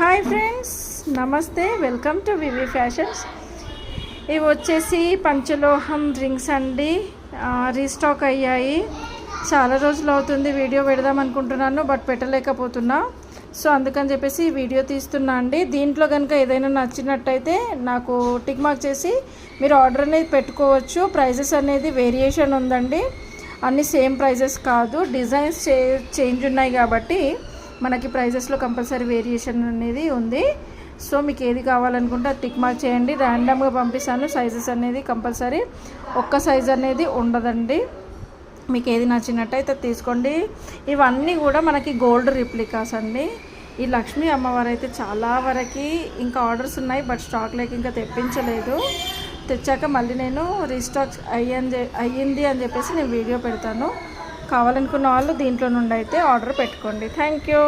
Hi friends, నమస్తే. Welcome to VV fashions. ఇవి వచ్చేసి పంచలోహం రింగ్స్ అండి. రీస్టాక్ అయ్యాయి. చాలా రోజులు అవుతుంది వీడియో పెడదాం అనుకుంటున్నాను, బట్ పెట్టలేకపోతున్నా. సో అందుకని చెప్పేసి వీడియో తీస్తున్నా అండి. దీంట్లో కనుక ఏదైనా నచ్చినట్టయితే నాకు టిక్ మార్క్ చేసి మీరు ఆర్డర్ అనేది పెట్టుకోవచ్చు. ప్రైజెస్ అనేది వేరియేషన్ ఉందండి, అన్నీ సేమ్ ప్రైజెస్ కాదు. డిజైన్స్ చేంజ్ ఉన్నాయి కాబట్టి మనకి ప్రైజెస్లో కంపల్సరీ వేరియేషన్ అనేది ఉంది. సో మీకు ఏది కావాలనుకుంటే టిక్ మార్క్ చేయండి. ర్యాండమ్గా పంపిస్తాను. సైజెస్ అనేది కంపల్సరీ ఒక్క సైజ్ అనేది ఉండదండి. మీకు ఏది నచ్చినట్టయితే తీసుకోండి. ఇవన్నీ కూడా మనకి గోల్డ్ రిప్లికాస్ అండి. ఈ లక్ష్మీ అమ్మవారు అయితే చాలా వరకు ఇంకా ఆర్డర్స్ ఉన్నాయి, బట్ స్టాక్ లేక ఇంకా తెప్పించలేదు. తెచ్చాక మళ్ళీ నేను రీస్టాక్ అయ్యింది అని చెప్పేసి నేను వీడియో పెడతాను. కావాలనుకున్న వాళ్ళు దీంట్లో నుండి అయితే ఆర్డర్ పెట్టుకోండి. Thank you.